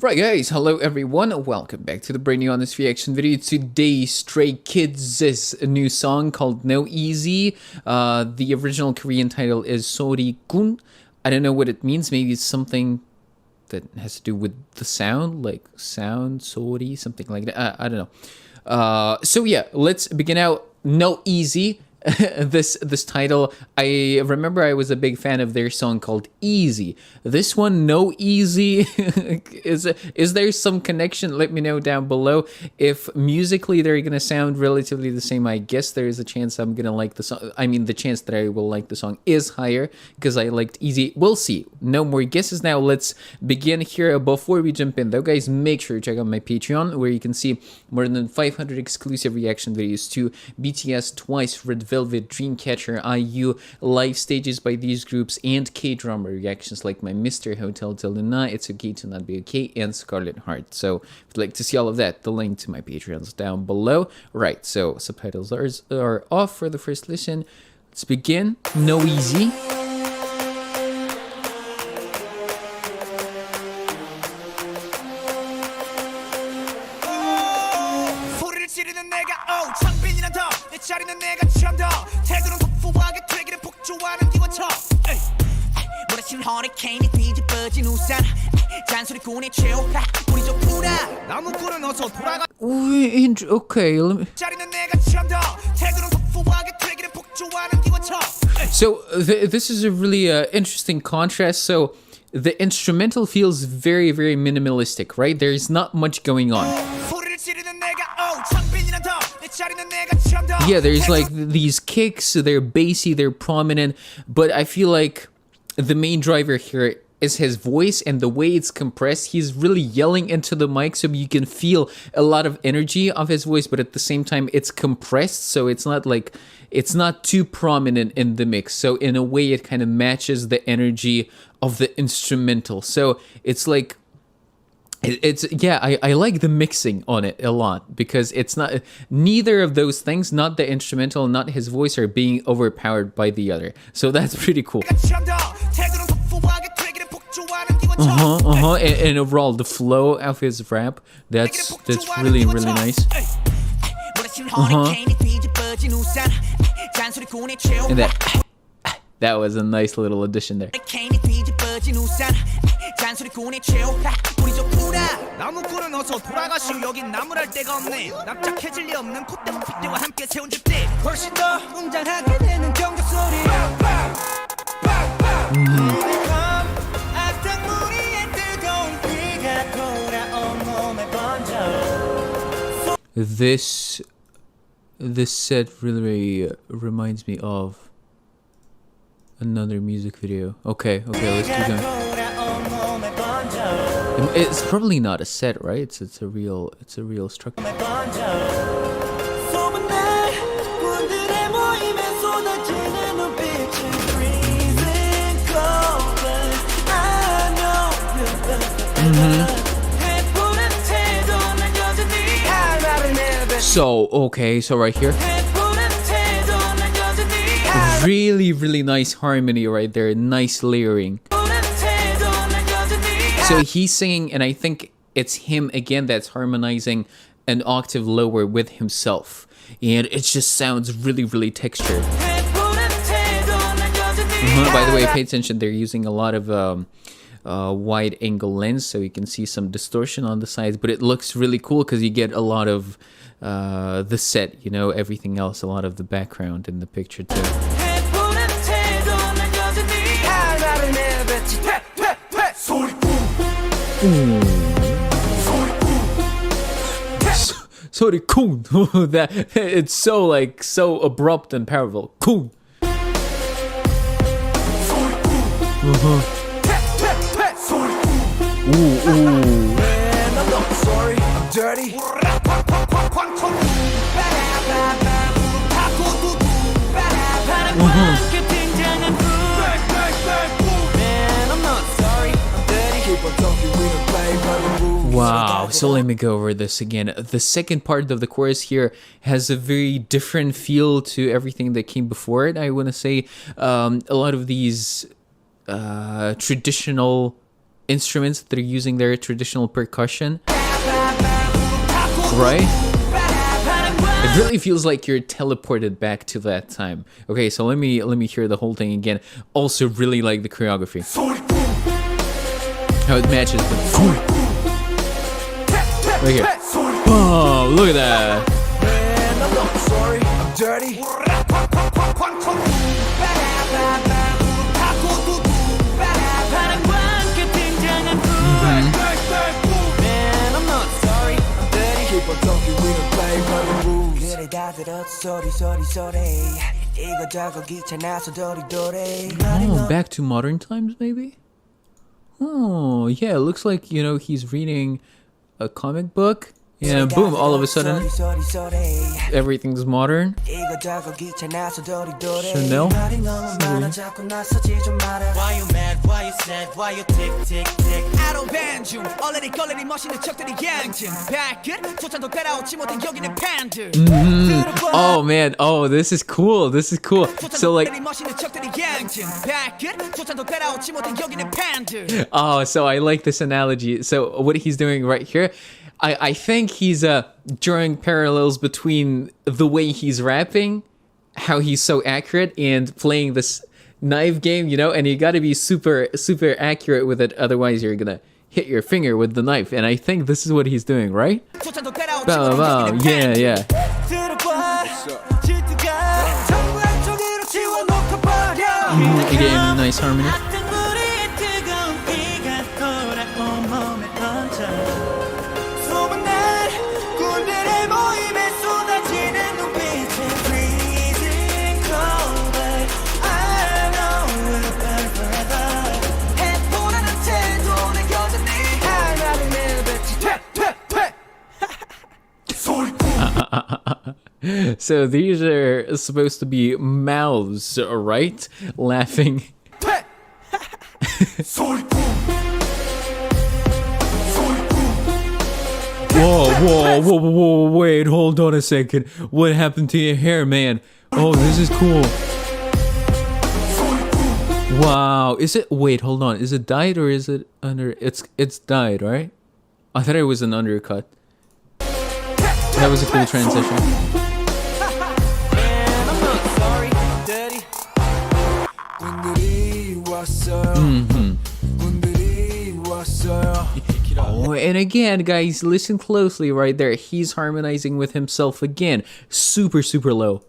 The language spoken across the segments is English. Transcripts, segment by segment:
Right guys, hello everyone, welcome back to the brand new honest reaction video. Today, Stray Kids' new song called No Easy. The original Korean title is Sori Kun. I don't know what it means, maybe it's something that has to do with the sound, like sound, Sori, something like that, I don't know. So yeah, let's begin out. No Easy. this title, I remember I was a big fan of their song called Easy. This one, No Easy, is there some connection? Let me know down below. If musically they're gonna sound relatively the same, I guess there is a chance I'm gonna like the song. I mean, the chance that I will like the song is higher because I liked Easy. We'll see. No more guesses now. Let's begin here. Before we jump in though, guys, make sure to check out my Patreon where you can see more than 500 exclusive reaction videos to BTS, Twice, Red Velvet, Dreamcatcher, IU, live stages by these groups, and K-drama reactions like my Mr. Hotel Till the Night, It's Okay to Not Be Okay, and Scarlet Heart. So if you'd like to see all of that, the link to my Patreon's down below. Right, so subtitles are off for the first listen. Let's begin. No Easy. Okay, let me... So this is a really interesting contrast. So the instrumental feels very, very minimalistic, right? There's not much going on. Yeah, there's like these kicks, they're bassy, they're prominent, but I feel like the main driver here is his voice and the way it's compressed. He's really yelling into the mic, so you can feel a lot of energy of his voice, but at the same time it's compressed, so it's not like, it's not too prominent in the mix. So in a way it kind of matches the energy of the instrumental. So it's like, it's yeah, I like the mixing on it a lot because it's not, neither of those things, not the instrumental, not his voice, are being overpowered by the other. So that's pretty cool. And overall the flow of his rap, that's really nice. And that was a nice little addition there. This set really reminds me of another music video. Okay, let's keep going. It's probably not a set, right? It's a real structure. So okay, so right here, really nice harmony right there, nice layering. So he's singing, and I think it's him again that's harmonizing an octave lower with himself, and it just sounds really textured. By the way, pay attention, they're using a lot of wide angle lens, so you can see some distortion on the sides, but it looks really cool because you get a lot of the set, you know, everything else, a lot of the background in the picture too. Sorry, Kun. That it's so like so abrupt and powerful. Kun. Sorry, I'm dirty. Wow, so let me go over this again. The second part of the chorus here has a very different feel to everything that came before it. I want to say a lot of these traditional instruments that are using their traditional percussion, right? It really feels like you're teleported back to that time. Okay, so let me hear the whole thing again. Also, really like the choreography, how it matches the right here. Oh, look at that! Man, I'm not sorry, I'm dirty. Man, I'm not sorry, I'm dirty. Keep on talking, we don't play by the rules. 그래 다 들었어, 소리 소리 소리. 이거 저거 귀찮아서 도리도리. Oh, back to modern times, maybe? Oh, yeah, it looks like, you know, he's reading a comic book. Yeah, boom, all of a sudden, everything's modern. Chanel? Why you mad? Why you sad? Why you tick tick tick? I don't ban you. 얼레리 걸레리 멋있는 척들이 양진. 발끝 조찬도 따라오지 못한 여기는 팬들. Oh man, oh, this is cool. This is cool. So like, oh, so I like this analogy. So what he's doing right here, I think he's drawing parallels between the way he's rapping, how he's so accurate, and playing this knife game, you know, and you gotta be super accurate with it, otherwise you're gonna hit your finger with the knife, and I think this is what he's doing, right? Bow, bow, yeah, yeah. Again, nice harmony. So these are supposed to be mouths, right? Laughing. Whoa, wait, hold on a second. What happened to your hair, man? Oh, this is cool. Wow, is it, wait, hold on. Is it dyed or is it under, it's dyed, right? I thought it was an undercut. That was a cool transition. Oh, and again, guys, listen closely right there. He's harmonizing with himself again. Super low.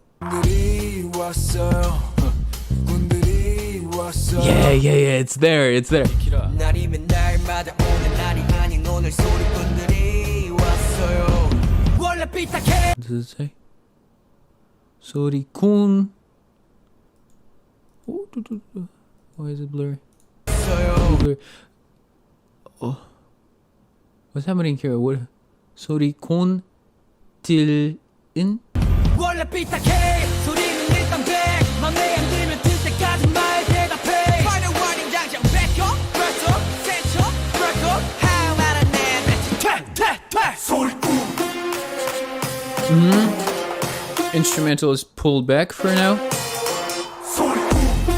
Yeah, it's there, it's there. What does it say? 소리꾼. Oh, why is it blurry? Oh, what's happening here? What? 소리꾼 딜인? 원래 삐딱해 소리는 일단 돼 맘에 안 들면 들 때까지 말 대답해 Final warning 당장 back up press up set up break up how about a man 퇴 소리꾼. Instrumental is pulled back for now.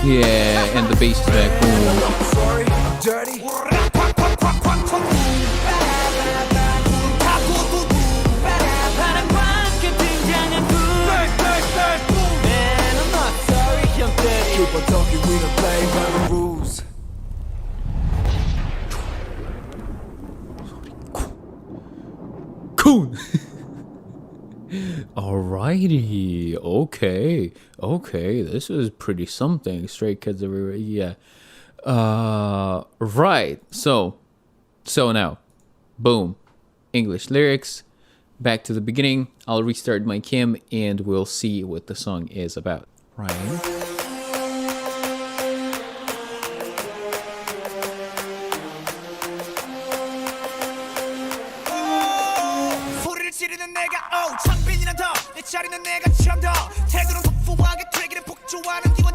Yeah, and the bass is back. Boom. Sorry, I'm dirty. Keep on talking, we don't play by the rules. Cool. Alrighty, okay, this is pretty something. Stray Kids everywhere, yeah. Right, so now, boom, English lyrics, back to the beginning. I'll restart my cam and we'll see what the song is about. Right.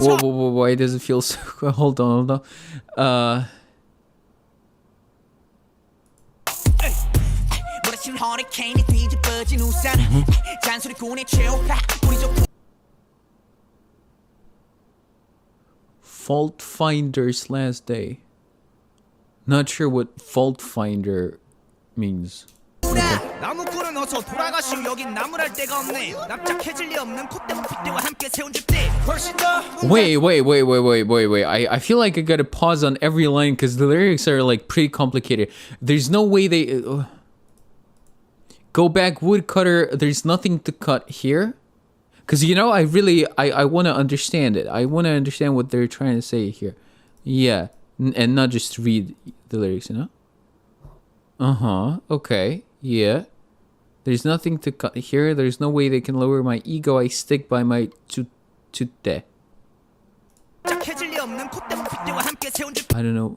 Whoa, why does it feel so... Hold on. Fault Finder's last day. Not sure what fault finder means. 나무꾼은 어서 돌아가시오 여긴 나무랄 데가 없네 납작해질 리 없는 콧대와 빗대와 함께 세운 집들 훨씬 더 Wait. I feel like I gotta pause on every line because the lyrics are like pretty complicated. There's no way they... Go back, woodcutter. There's nothing to cut here. Because, you know, I want to understand it. I want to understand what they're trying to say here. Yeah. And not just read the lyrics, you know? Uh-huh. Okay. Yeah. There's nothing to cut here. There's no way they can lower my ego. I stick by my chute. 납작해질 리 없는 콧대와 빗대와 함께 세운 집들 I don't know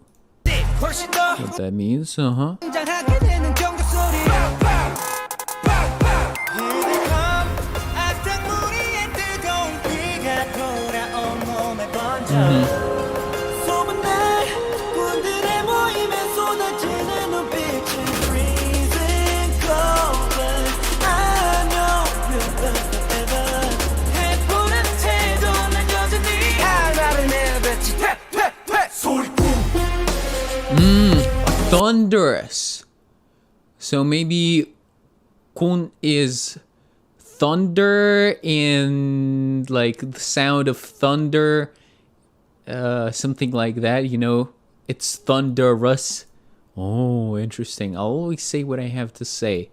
훨씬 더 what that means. Uh-huh. 긴장하게 되는 경적 소리 악당무리의 뜨거운 비가 돌아온 몸에 번져 소문날 군들의 모임에 쏟아지는 눈빛은 freezing cold I know you'll last forever 해보라는 태도 난 여전히 하나를 내뱉지 퇴퇴퇴 소리꾼 Thunderous. So maybe kun is thunder and like the sound of thunder, something like that, you know, it's thunderous. Oh, interesting. I'll always say what I have to say.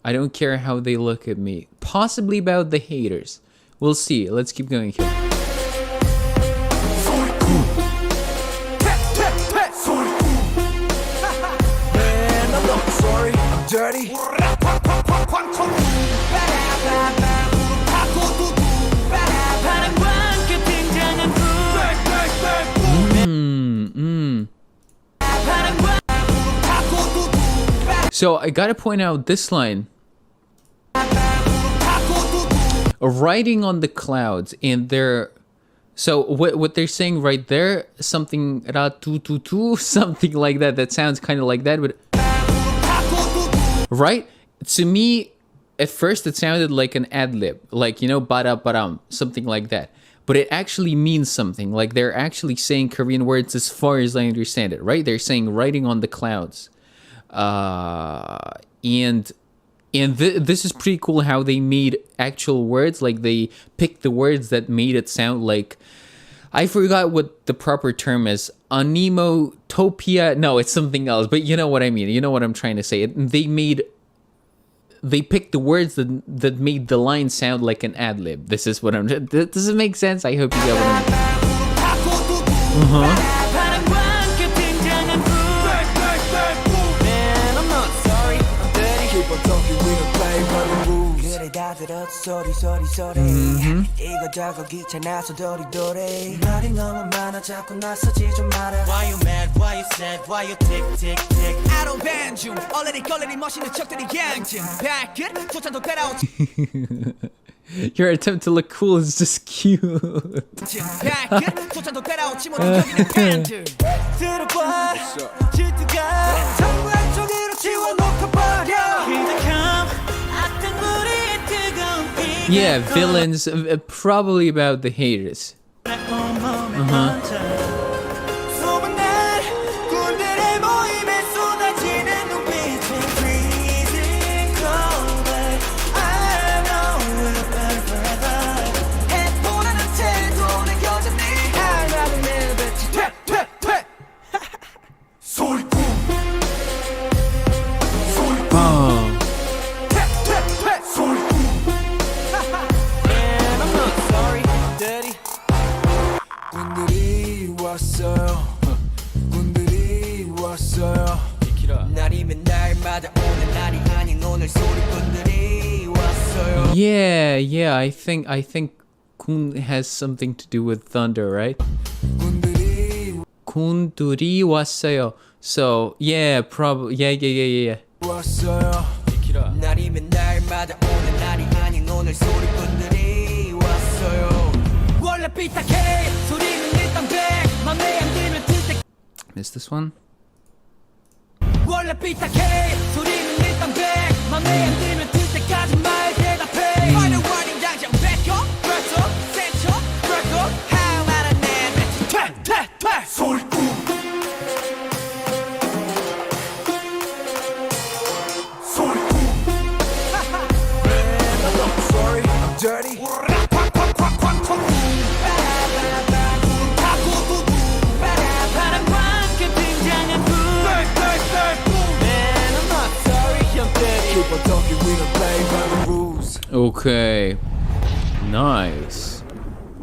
I don't care how they look at me. Possibly about the haters. We'll see. Let's keep going here. Man, I'm not sorry, I'm dirty. So I gotta point out this line. Riding on the clouds, and they're... So what they're saying right there, something ra-tu-tu-tu, something like that. That sounds kind of like that, but... Right? To me, at first it sounded like an ad-lib. Like, you know, ba-da-ba-dam, something like that. But it actually means something. Like, they're actually saying Korean words as far as I understand it, right? They're saying riding on the clouds. And this is pretty cool how they made actual words. Like, they picked the words that made it sound like... I forgot what the proper term is. Animotopia. No, it's something else. But you know what I mean. You know what I'm trying to say. They picked the words that made the line sound like an ad-lib. This is what I'm... Does it make sense? I hope you get what I mean. Uh-huh. Man, I'm not sorry, I'm dirty Keep on talking, we don't play by the rules. 그래 다 들었어, 소리 소리 소리. 이거저거 귀찮아서 도리도리. 말이 너무 많아, 자꾸 나서지 좀 마라. Why you mad, why you sad, why you tick tick tick I don't ban 중 얼레리 걸레리 멋있는 척들이 양진 발끝 조찬도 따라오지 Your attempt to look cool is just cute. 발끝 조찬도 따라오지 못한 여기는 팬들 들어봐 질투가 전부 한쪽으로 지워놓고 버려 기득함 악당무리의 뜨거운 비가 Yeah, villains, probably about the haters. 소문날 군들의 모임에 쏟아지는 눈빛은 freezing cold I know we're better forever 해보라는 태도는 여전히 하나를 내뱉지 퇴퇴퇴 소리꾼. 퇴퇴퇴 소리꾼. Man, I'm not sorry, I'm dirty 군들이 왔어요. 군들이 왔어요. 날이면 날마다 오는 날이 아닌 오늘 소리꾼들이 왔어요 Yeah, I think kun has something to do with thunder, right? 군들이 군들이 왔어요. So, yeah, probably, yeah. 왔어요. 날이면 날마다 오는 날이 아닌 오늘 소리꾼들이 왔어요 원래 삐딱해 소리는 일단 백 맘에 안 들면 들때 Missed this one? 원래 삐딱해 소리는 일단 백 맘에 안 들면 들 때까지 말 대답해 Final warning 당장 백업 그렇죠 센터 그렇고 하나는 내뱉지 퇴퇴퇴 소리꾼. dirty. Keep on talking, we don't play by the rules. Okay. Nice.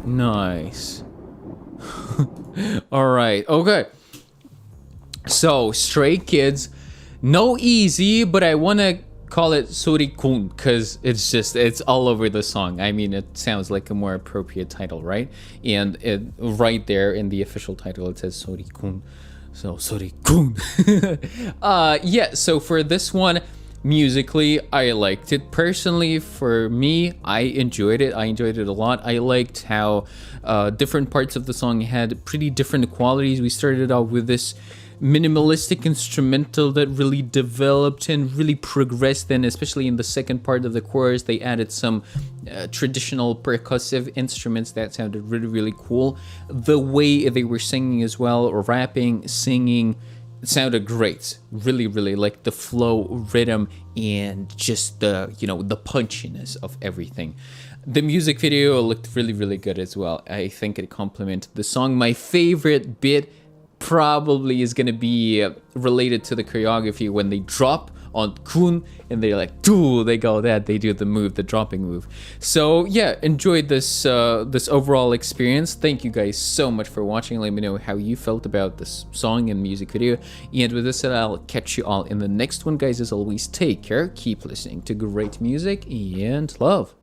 Nice. Alright, okay. So, Stray Kids. No easy, but I want to call it Sorikun because it's all over the song. I mean, it sounds like a more appropriate title, right? And it right there in the official title, it says Sorikun. So, Sorikun. Yeah, so for this one, musically, I liked it. Personally, for me, I enjoyed it. I enjoyed it a lot. I liked how different parts of the song had pretty different qualities. We started out with this minimalistic instrumental that really developed and really progressed. Then, especially in the second part of the chorus, they added some traditional percussive instruments that sounded really, really cool. The way they were singing as well, or rapping, singing, it sounded great. Really, really like the flow, rhythm, and just the, you know, the punchiness of everything. The music video looked really, really good as well. I think it complemented the song. My favorite bit probably is gonna be related to the choreography when they drop on Kun and they're like, "Doo," they go that, they do the move, the dropping move. So yeah, enjoyed this this overall experience. Thank you guys so much for watching. Let me know how you felt about this song and music video. And with this said, I'll catch you all in the next one, guys. As always, take care, keep listening to great music, and love.